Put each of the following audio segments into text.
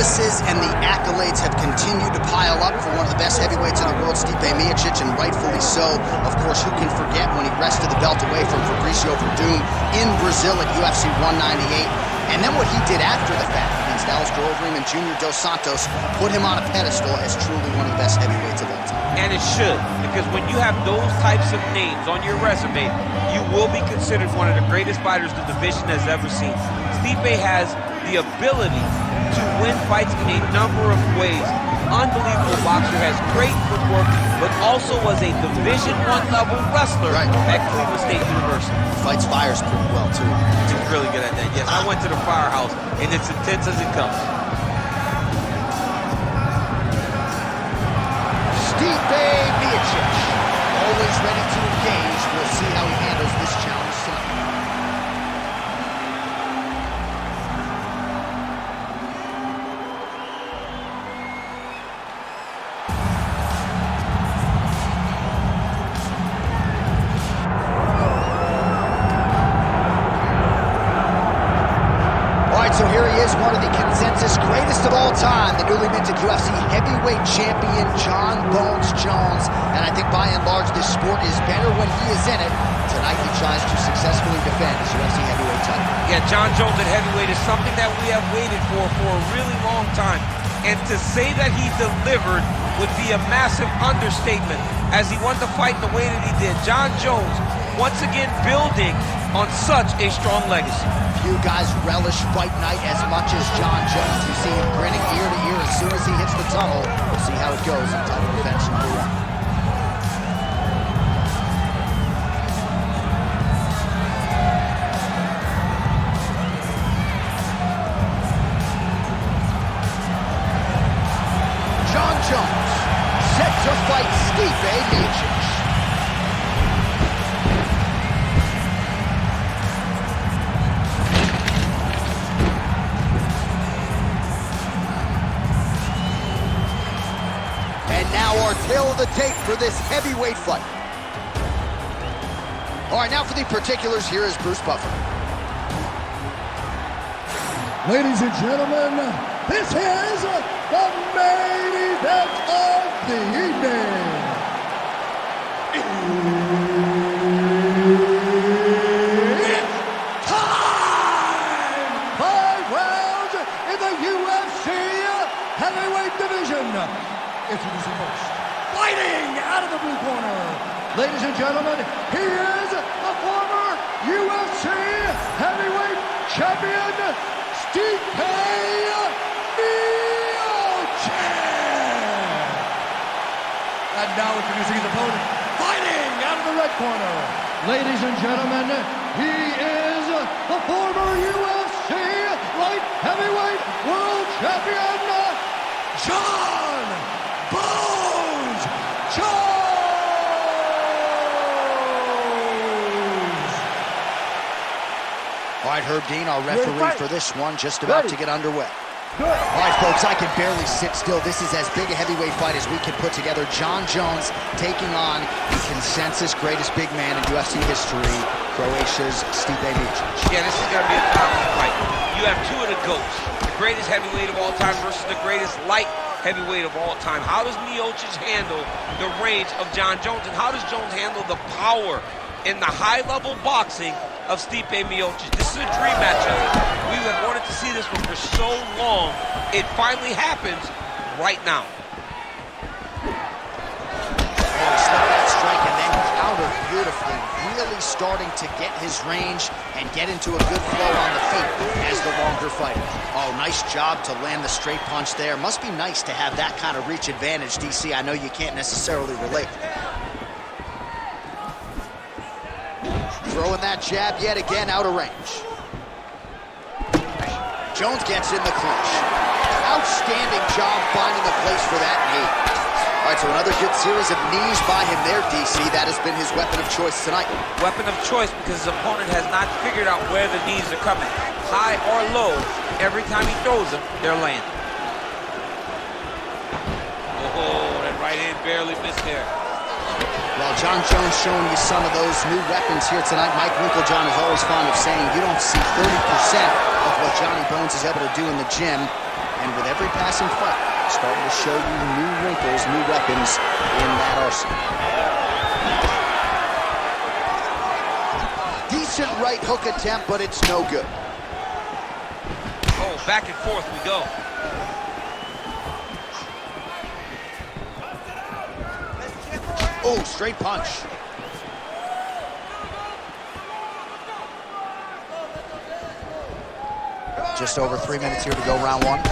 promises and the accolades have continued to pile up for one of the best heavyweights in the world, Stipe Miocic, and rightfully so. Of course, who can forget when he wrested the belt away from Fabricio Verdum in Brazil at UFC 198, and then what he did after the fact against Alistair Overeem and Junior Dos Santos put him on a pedestal as truly one of the best heavyweights of all time. And it should, because when you have those types of names on your resume, you will be considered one of the greatest fighters the division has ever seen. Stipe has the ability to win fights in a number of ways. Unbelievable boxer, has great footwork, but also was a Division I level wrestler at Cleveland State University. Fights fires pretty well, too. He's really good at that, yes. I went to the firehouse, and it's intense as it comes. Stipe Miocic, always ready to engage. We'll see how he handles this challenge tonight. So here he is, one of the consensus greatest of all time, the newly minted UFC heavyweight champion, Jon Jones. And I think by and large, this sport is better when he is in it. Tonight he tries to successfully defend his UFC heavyweight title. Yeah, Jon Jones at heavyweight is something that we have waited for a really long time. And to say that he delivered would be a massive understatement as he won the fight the way that he did. Jon Jones, once again building on such a strong legacy. Few guys relish fight night as much as Jon Jones. You see him grinning ear to ear as soon as he hits the tunnel. We'll see how it goes in title defense number 1. Jon Jones, set to fight Stipe Miocic. And now our tail of the tape for this heavyweight fight. All right, now for the particulars, here is Bruce Buffer. Ladies and gentlemen, this is the main event of the evening. It's time! 5 rounds in the UFC heavyweight division. Introducing first, fighting out of the blue corner. Ladies and gentlemen, he is the former UFC heavyweight champion, Stipe Miocic. And now introducing his opponent, fighting out of the red corner. Ladies and gentlemen, he is the former UFC light heavyweight world champion, Jon Jones. All right, Herb Dean, our referee for this one, just about to get underway. All right, folks, I can barely sit still. This is as big a heavyweight fight as we can put together. Jon Jones taking on the consensus greatest big man in UFC history, Croatia's Stipe Miocic. Yeah, this is going to be a powerful fight. You have two of the GOATs, the greatest heavyweight of all time versus the greatest light heavyweight of all time. How does Miocic handle the range of Jon Jones, and how does Jones handle the power in the high-level boxing of Stipe Miocic? This is a dream matchup. We have wanted to see this one for so long. It finally happens right now. He slipped that strike and then countered beautifully, really starting to get his range and get into a good flow on the feet as the longer fighter. Oh, nice job to land the straight punch there. Must be nice to have that kind of reach advantage, DC. I know you can't necessarily relate. Throwing that jab yet again out of range. Jones gets in the clinch. Outstanding job finding a place for that knee. All right, so another good series of knees by him there, DC. That has been his weapon of choice tonight. Weapon of choice because his opponent has not figured out where the knees are coming. High or low, every time he throws them, they're landing. Oh, that right hand barely missed there. Well, Jon Jones showing you some of those new weapons here tonight. Mike Winklejohn is always fond of saying you don't see 30% of what Johnny Bones is able to do in the gym. And with every passing fight, starting to show you new wrinkles, new weapons in that arsenal. Decent right hook attempt, but it's no good. Oh, back and forth we go. Oh, straight punch. Just over 3 minutes here to go, round one.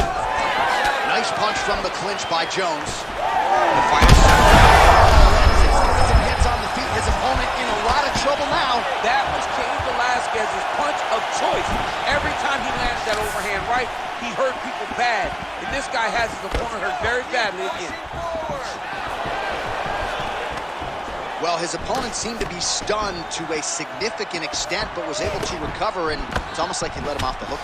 Nice punch from the clinch by Jones. The fighter Getting some hits on the feet. His opponent in a lot of trouble now. That was Cain Velasquez's punch of choice. Every time he landed that overhand right, he hurt people bad. And this guy has his opponent hurt very badly again. Well, his opponent seemed to be stunned to a significant extent, but was able to recover, and it's almost like he let him off the hook.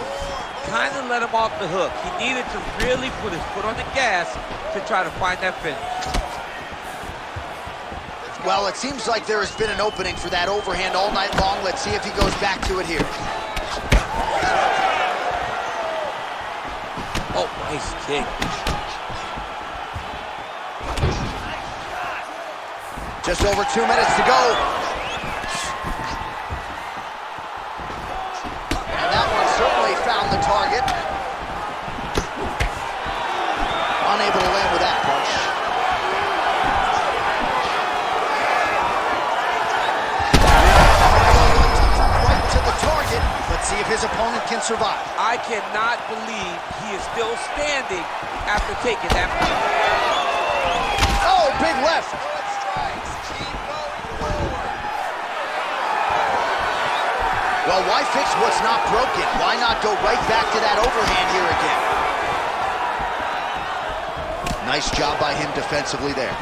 Kind of let him off the hook. He needed to really put his foot on the gas to try to find that finish. Well, it seems like there has been an opening for that overhand all night long. Let's see if he goes back to it here. Oh, nice kick. Just over 2 minutes to go. And that one certainly found the target. Unable to land with that punch. Right to the target. Let's see if his opponent can survive. I cannot believe he is still standing after taking that punch. Oh, big left. Well, why fix what's not broken? Why not go right back to that overhand here again? Nice job by him defensively there.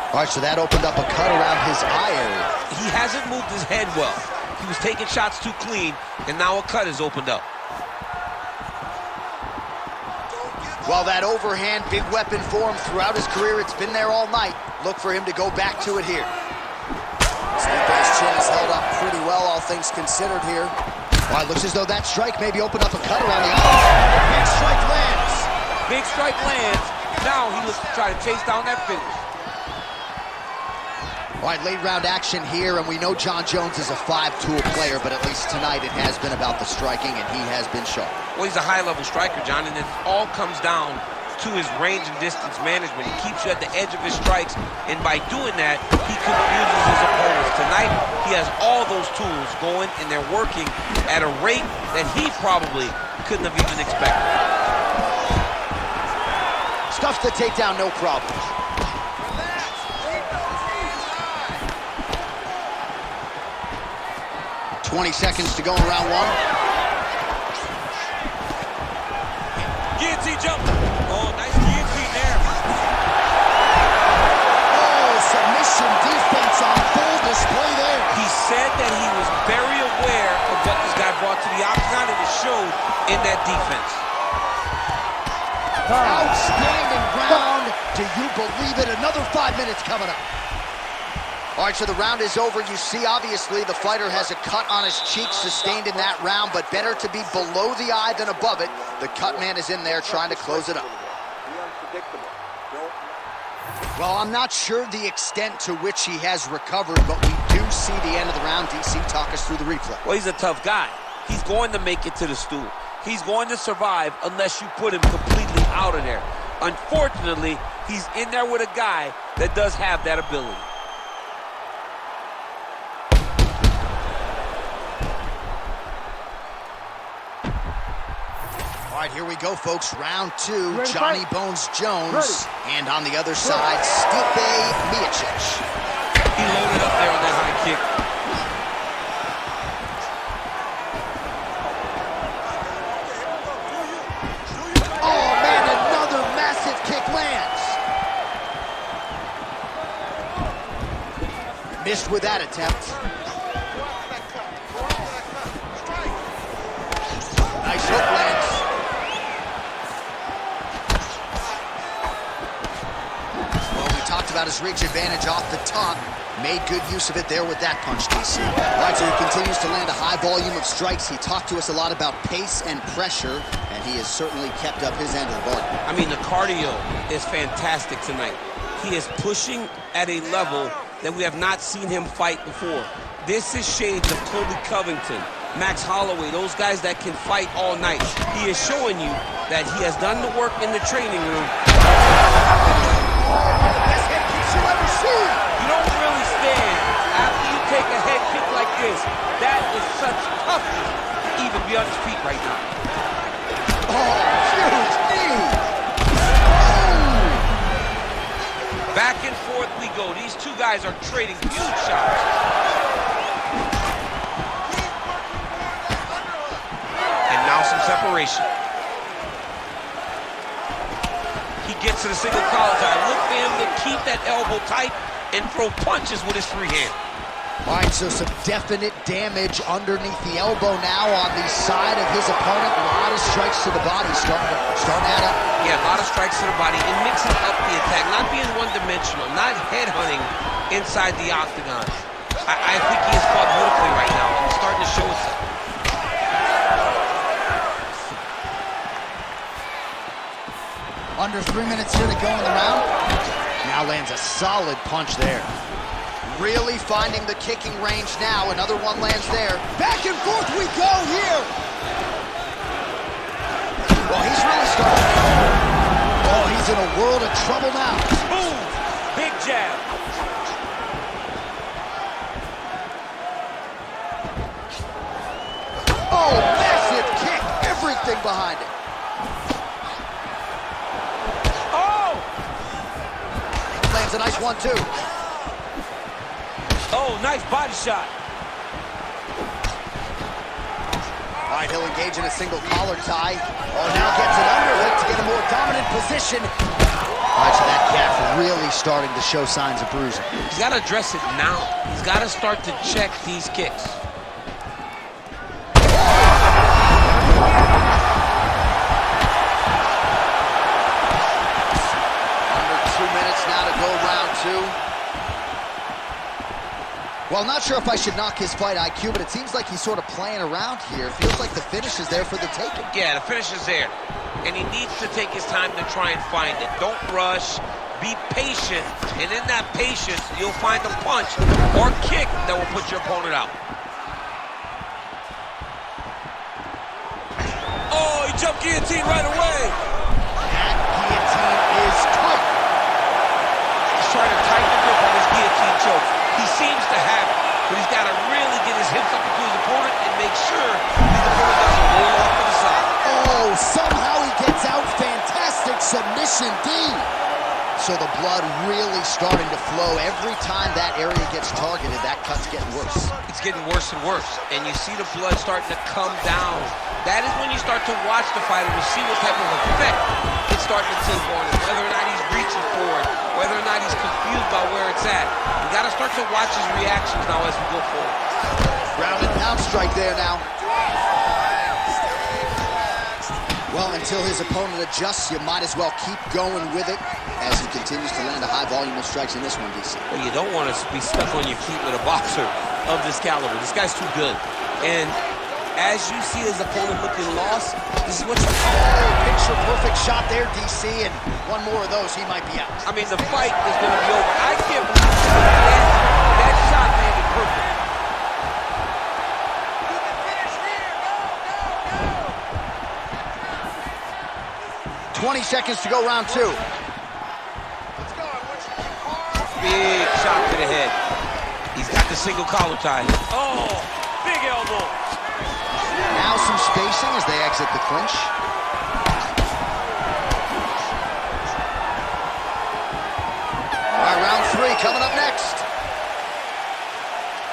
All right, so that opened up a cut around his eye area. He hasn't moved his head well. He was taking shots too clean, and now a cut has opened up. Well, that overhand, big weapon for him throughout his career. It's been there all night. Look for him to go back to it here. Stipe's chin is held up pretty well, all things considered here. Well, it looks as though that strike maybe opened up a cut around the eye. Big strike lands. Big strike lands. Now he looks to try to chase down that finish. All right, late round action here, and we know Jon Jones is a five-tool player, but at least tonight it has been about the striking, and he has been sharp. Well, he's a high-level striker, John, and it all comes down to his range and distance management. He keeps you at the edge of his strikes, and by doing that, he confuses his opponents. Tonight, he has all those tools going, and they're working at a rate that he probably couldn't have even expected. Stuffs the takedown, no problem. – 20 seconds to go in round one. Guillotine jump. Oh, nice guillotine there. Oh, submission defense on full display there. He said that he was very aware of what this guy brought to the octagon, and it showed in that defense. Outstanding round. Do you believe it? Another 5 minutes coming up. All right, so the round is over. You see, obviously, the fighter has a cut on his cheek sustained in that round, but better to be below the eye than above it. The cut man is in there trying to close it up. Well, I'm not sure the extent to which he has recovered, but we do see the end of the round. DC, talk us through the replay. Well, he's a tough guy. He's going to make it to the stool. He's going to survive unless you put him completely out of there. Unfortunately, he's in there with a guy that does have that ability. All right, here we go, folks. Round two, Johnny Bones Jones. And on the other side, Stipe Miocic. He loaded up there on that high kick. Oh, man, another massive kick lands. Missed with that attempt. Nice hook lands. Talked about his reach advantage off the top. Made good use of it there with that punch, DC. All right, so he continues to land a high volume of strikes. He talked to us a lot about pace and pressure, and he has certainly kept up his end of the bargain. I mean, the cardio is fantastic tonight. He is pushing at a level that we have not seen him fight before. This is shades of Colby Covington, Max Holloway, those guys that can fight all night. He is showing you that he has done the work in the training room. Best head kicks you'll ever see. You don't really stand after you take a head kick like this. That is such toughness to even be on his feet right now. Oh, huge knee. Back and forth we go. These two guys are trading huge shots. And now some separation. He gets to the single collar tie. Look for him to keep that elbow tight and throw punches with his free hand. All right, so some definite damage underneath the elbow now on the side of his opponent. A lot of strikes to the body starting to add up. Yeah, a lot of strikes to the body and mixing up the attack, not being one-dimensional, not headhunting inside the octagon. I think he is fought beautifully right now, and it's starting to show itself. Under 3 minutes here to go in the round. Now lands a solid punch there. Really finding the kicking range now. Another one lands there. Back and forth we go here. Well, he's really starting. Oh, he's in a world of trouble now. Boom! Big jab. Oh, massive kick. Everything behind it. Oh! Lands a nice one, too. Oh, nice body shot. All right, he'll engage in a single collar tie. Oh, now gets an underhook to get a more dominant position. All right, so that calf really starting to show signs of bruising. He's got to address it now. He's got to start to check these kicks. Under 2 minutes now to go round two. Well, not sure if I should knock his fight IQ, but it seems like he's sort of playing around here. Feels like the finish is there for the taking. Yeah, the finish is there. And he needs to take his time to try and find it. Don't rush. Be patient. And in that patience, you'll find a punch or kick that will put your opponent out. Oh, he jumped guillotine right away. That guillotine is tough. He's trying to tighten the grip on his guillotine choke. He seems to have it, but he's got to really get his hips up to his opponent and make sure his opponent doesn't roll off to the side. Oh, somehow he gets out. Fantastic submission D. So the blood really starting to flow. Every time that area gets targeted, that cut's getting worse. It's getting worse and worse, and you see the blood starting to come down. That is when you start to watch the fighter to see what type of effect it's starting to take on him, whether or not he's reaching for it, whether or not he's confused by where it's at. You got to start to watch his reactions now as we go forward. Ground and pound strike there now. Well, until his opponent adjusts, you might as well keep going with it as he continues to land a high volume of strikes in this one, DC. Well, you don't want to be stuck on your feet with a boxer of this caliber. This guy's too good. And as you see his opponent looking lost, this is what you call. Oh, picture perfect shot there, DC, and one more of those, he might be out. I mean, the fight is going to be over. I can't believe that shot landed perfect. 20 seconds to go, round two. Big shot to the head. He's got the single collar tie. Oh, big elbow. Now some spacing as they exit the clinch. All right, round three coming up next.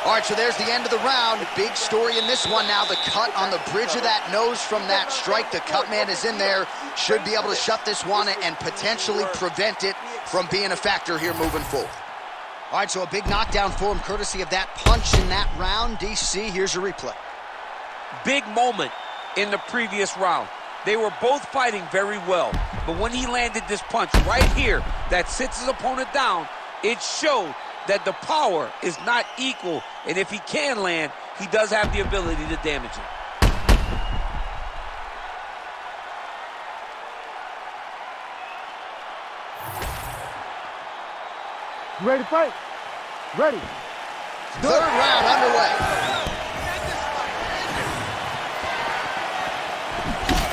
All right, so there's the end of the round. Big story in this one now. The cut on the bridge of that nose from that strike. The cut man is in there. Should be able to shut this one and potentially prevent it from being a factor here moving forward. All right, so a big knockdown for him courtesy of that punch in that round. DC, here's your replay. Big moment in the previous round. They were both fighting very well, but when he landed this punch right here that sits his opponent down, it showed that the power is not equal, and if he can land, he does have the ability to damage it. You ready to fight? Ready. Third round underway.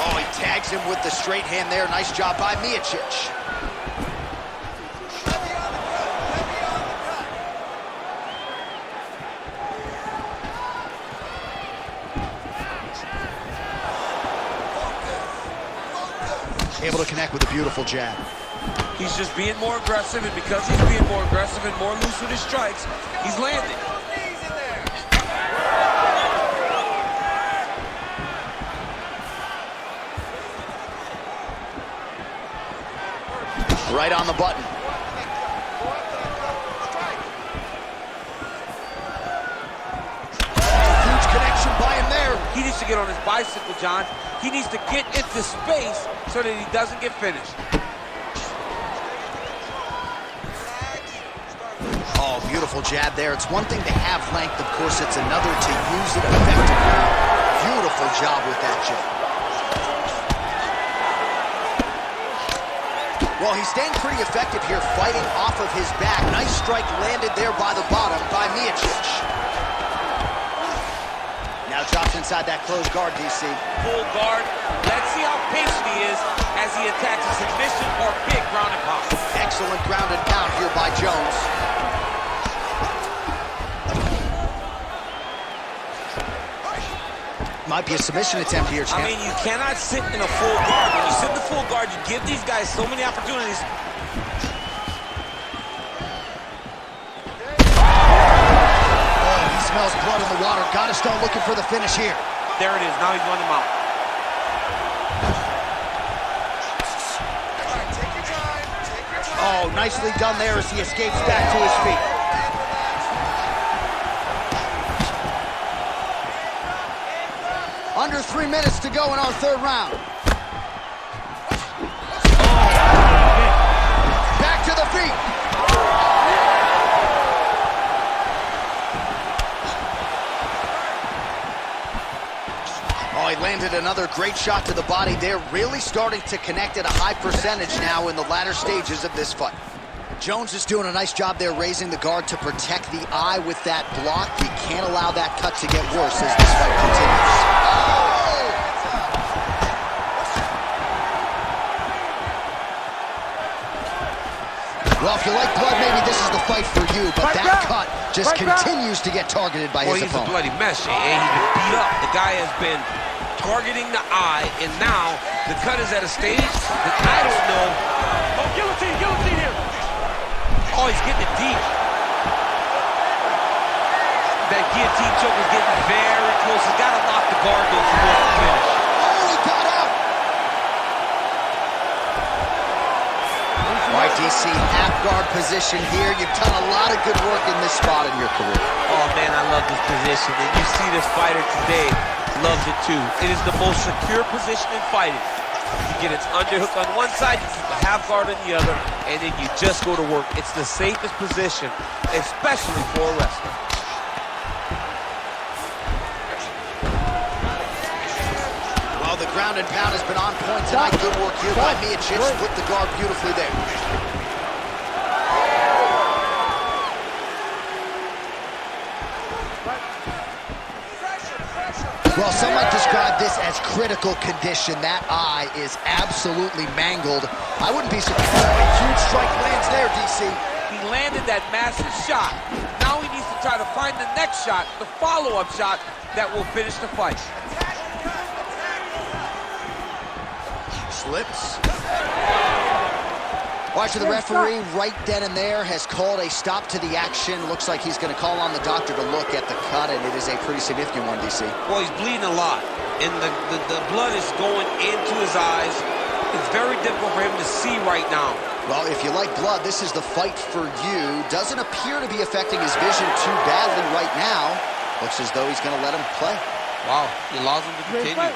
Oh, he tags him with the straight hand there. Nice job by Miocic. Able to connect with a beautiful jab. He's just being more aggressive, and because he's being more aggressive and more loose with his strikes, he's landing. Right on the button. Huge connection by him there. He needs to get on his bicycle, John. He needs to get into space so that he doesn't get finished. Oh, beautiful jab there. It's one thing to have length, of course, it's another to use it effectively. Beautiful job with that jab. Well, he's staying pretty effective here, fighting off of his back. Nice strike landed there by the bottom by Miocic. Now drops inside that closed guard, DC. Full guard. Let's see how patient he is as he attacks a submission or big ground and pound. Excellent ground and pound here by Jones. Might be a submission attempt here, champ. I mean, you cannot sit in a full guard. When you sit in the full guard, you give these guys so many opportunities. Oh, he smells blood in the water. Got to start looking for the finish here. There it is. Now he's running him out. Oh, nicely done there as he escapes back to his feet. Under 3 minutes to go in our third round. Back to the feet. Oh, he landed another great shot to the body there. Really starting to connect at a high percentage now in the latter stages of this fight. Jones is doing a nice job there raising the guard to protect the eye with that block. You can't allow that cut to get worse as this fight continues. Well, if you like blood, maybe this is the fight for you, but that cut just continues to get targeted by his opponent. He's a bloody mess, and he's been beat up. The guy has been targeting the eye, and now the cut is at a stage that I don't know. Oh, guillotine here. Oh, he's getting it deep. That guillotine choke is getting very close. He's got to lock the guard, though, for more to finish. Oh, he got out. All right, DC, half guard position here. You've done a lot of good work in this spot in your career. Oh, man, I love this position. And you see this fighter today loves it, too. It is the most secure position in fighting. You get its underhook on one side, you keep a half guard on the other, and then you just go to work. It's the safest position, especially for a wrestler. Well, the ground and pound has been on point tonight. Good work here by Miocic. Split the guard beautifully there. Well, some might describe this as critical condition. That eye is absolutely mangled. I wouldn't be surprised. Oh, a huge strike lands there, DC. He landed that massive shot. Now he needs to try to find the next shot, the follow-up shot that will finish the fight. Slips. Watch the referee right then and there has called a stop to the action. Looks like he's going to call on the doctor to look at the cut, and it is a pretty significant one, DC. Well, he's bleeding a lot, and the blood is going into his eyes. It's very difficult for him to see right now. Well, if you like blood, this is the fight for you. Doesn't appear to be affecting his vision too badly right now. Looks as though he's going to let him play. Wow, he allows him to continue.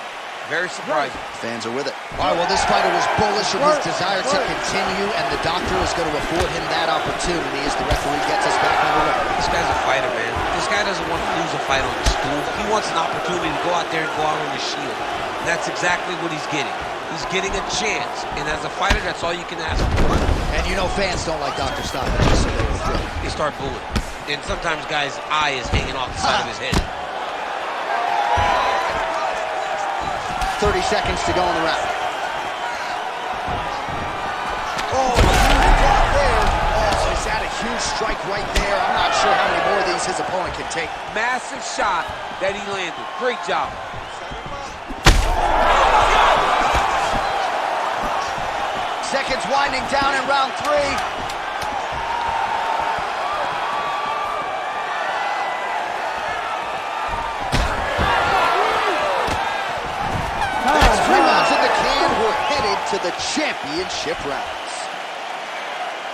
Very surprising. Fans are with it. All right, well, this fighter was bullish in his desire to continue, and the doctor is going to afford him that opportunity as the referee gets us back on the road. This guy's a fighter, man. This guy doesn't want to lose a fight on the stool. He wants an opportunity to go out there and go out on the shield. And that's exactly what he's getting. He's getting a chance, and as a fighter, that's all you can ask for. And And you know fans don't like Dr. Stockton, just so they withdraw. They start booing. And sometimes guys' eye is hanging off the side of his head. 30 seconds to go in the round. Oh, a huge block there. Oh, is that a huge strike right there? I'm not sure how many more of these his opponent can take. Massive shot that he landed. Great job. Seconds winding down in round 3. That's 3 rounds in the can. We're headed to the championship rounds.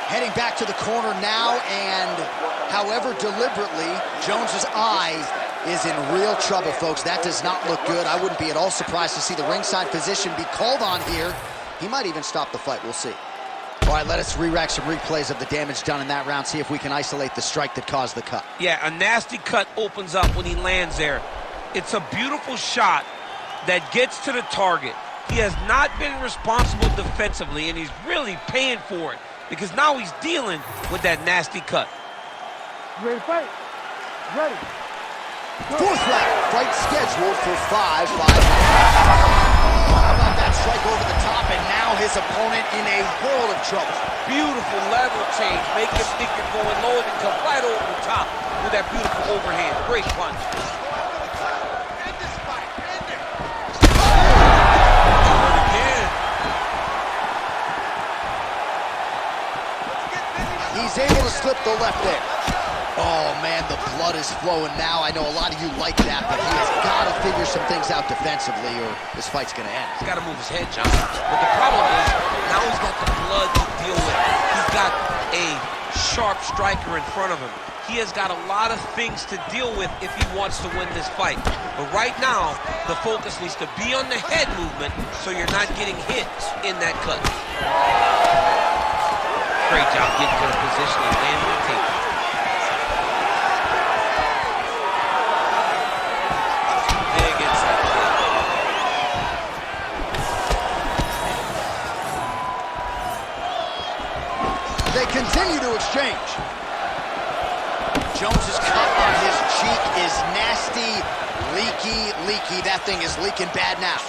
Heading back to the corner now, and however deliberately, Jones's eye is in real trouble, folks. That does not look good. I wouldn't be at all surprised to see the ringside physician be called on here. He might even stop the fight. We'll see. All right, let us re-rack some replays of the damage done in that round, see if we can isolate the strike that caused the cut. Yeah, a nasty cut opens up when he lands there. It's a beautiful shot that gets to the target. He has not been responsible defensively, and he's really paying for it because now he's dealing with that nasty cut. You ready to fight? Ready. Fourth round, fight scheduled for 5 minutes. How about that strike over the top, and now his opponent in a world of trouble. Beautiful level change. Make him think you're going low and come right over the top with that beautiful overhand. Great punch. He's able to slip the left there. Oh, man, the blood is flowing now. I know a lot of you like that, but he has got to figure some things out defensively or this fight's going to end. He's got to move his head, John. But the problem is, now he's got the blood to deal with. He's got a sharp striker in front of him. He has got a lot of things to deal with if he wants to win this fight. But right now, the focus needs to be on the head movement so you're not getting hit in that cut. Great job getting to the position and landing the takedown. They continue to exchange. Jones's cut on his cheek is nasty, leaky. That thing is leaking bad now.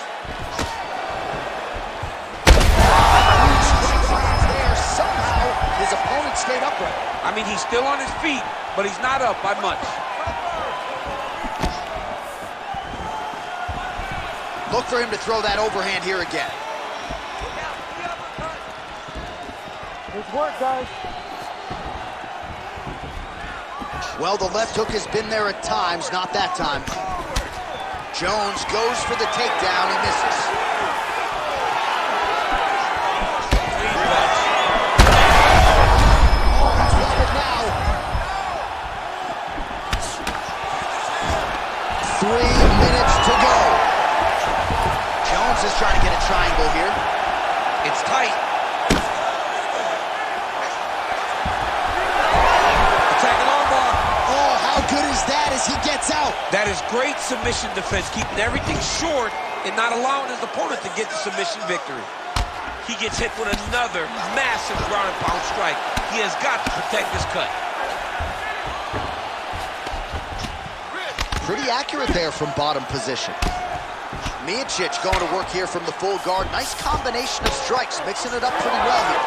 Huge strike there. Somehow his opponent stayed upright. I mean, he's still on his feet, but he's not up by much. Look for him to throw that overhand here again. Good work, guys. Well, the left hook has been there at times, not that time. Jones goes for the takedown, he misses. Oh, he's got it now. 3 minutes to go. Jones is trying to get a triangle here. It's tight. He gets out. That is great submission defense, keeping everything short and not allowing his opponent to get the submission victory. He gets hit with another massive ground and pound strike. He has got to protect this cut. Pretty accurate there from bottom position. Miocic going to work here from the full guard. Nice combination of strikes, mixing it up pretty well here.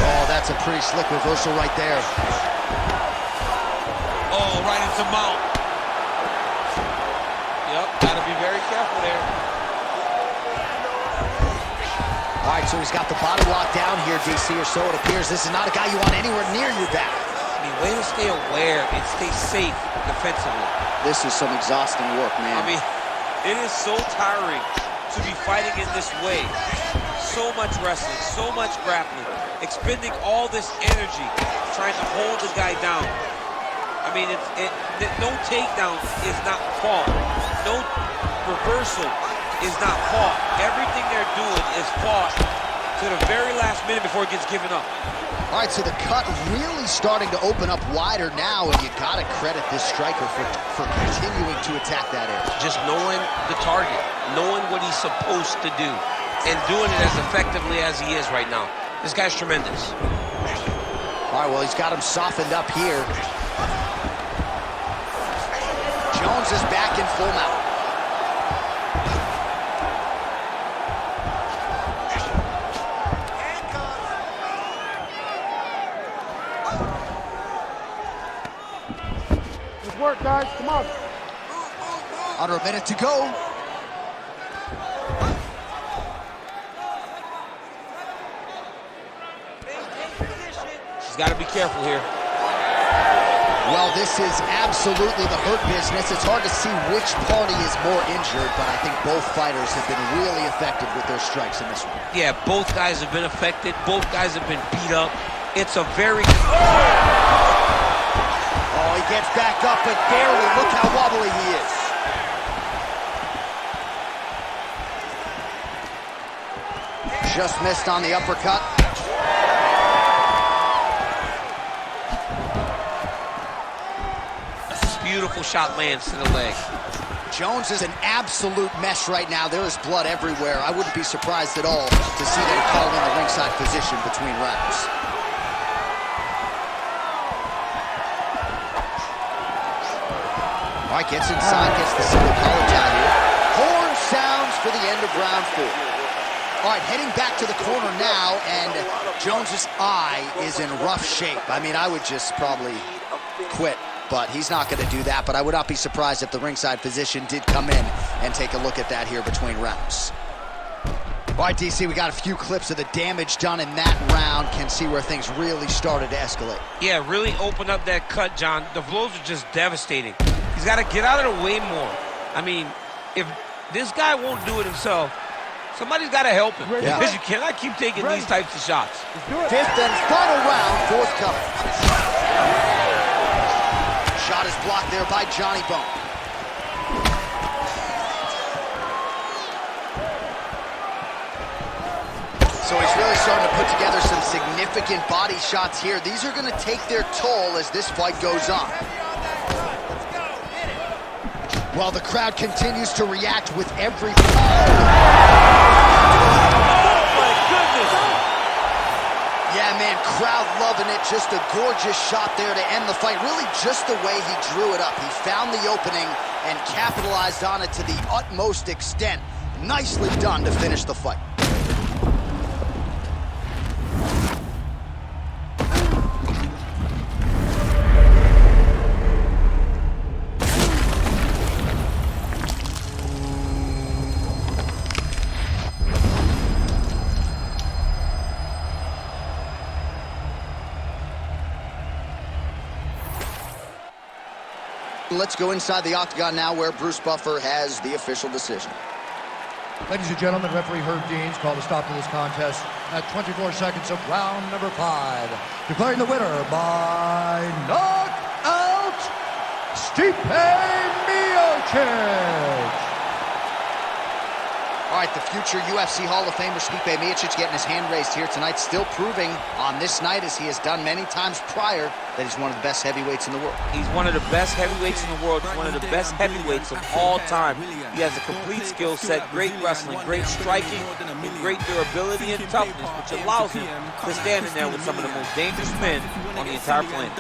Oh, that's a pretty slick reversal right there. Oh, right into mount. Yep, gotta be very careful there. All right, so he's got the body lock down here, DC, or so it appears. This is not a guy you want anywhere near your back. I mean, way to stay aware and stay safe defensively. This is some exhausting work, man. I mean, it is so tiring to be fighting in this way. So much wrestling, so much grappling, expending all this energy trying to hold the guy down. I mean, no takedown is not fought. No reversal is not fought. Everything they're doing is fought to the very last minute before it gets given up. All right, so the cut really starting to open up wider now, and you got to credit this striker for continuing to attack that area. Just knowing the target, knowing what he's supposed to do, and doing it as effectively as he is right now. This guy's tremendous. All right, well, he's got him softened up here. Jones is back in full mount. Good work, guys. Come on. Under a minute to go. He's got to be careful here. Well, this is absolutely the hurt business. It's hard to see which party is more injured, but I think both fighters have been really effective with their strikes in this one. Yeah, both guys have been affected. Both guys have been beat up. It's a very... Oh, he gets back up, but barely. Look how wobbly he is. Just missed on the uppercut. Beautiful shot lands to the leg. Jones is an absolute mess right now. There is blood everywhere. I wouldn't be surprised at all to see them call in the ringside position between rounds. All right, gets inside, gets the single collar down here. Horn sounds for the end of round 4. All right, heading back to the corner now, and Jones's eye is in rough shape. I mean, I would just probably quit. But he's not going to do that. But I would not be surprised if the ringside physician did come in and take a look at that here between rounds. All right, DC, we got a few clips of the damage done in that round. Can see where things really started to escalate. Yeah, really open up that cut, John. The blows are just devastating. He's got to get out of the way more. I mean, if this guy won't do it himself, somebody's got to help him. Yeah. Because you cannot keep taking these types of shots. 5th and final round, 4th coming. Shot is blocked there by Johnny Bone. So he's really starting to put together some significant body shots here. These are going to take their toll as this fight goes on. While the crowd continues to react with every... Yeah, man, crowd loving it. Just a gorgeous shot there to end the fight. Really just the way he drew it up. He found the opening and capitalized on it to the utmost extent. Nicely done to finish the fight. Let's go inside the octagon now where Bruce Buffer has the official decision. Ladies and gentlemen, referee Herb Deans called a stop to this contest at 24 seconds of round number 5. Declaring the winner by knockout, Stipe Miocic. All right, the future UFC Hall of Famer Stipe Miocic getting his hand raised here tonight, still proving on this night, as he has done many times prior, that he's one of the best heavyweights in the world. He's one of the best heavyweights in the world. He's one of the best heavyweights of all time. He has a complete skill set, great wrestling, great striking, and great durability and toughness, which allows him to stand in there with some of the most dangerous men on the entire planet.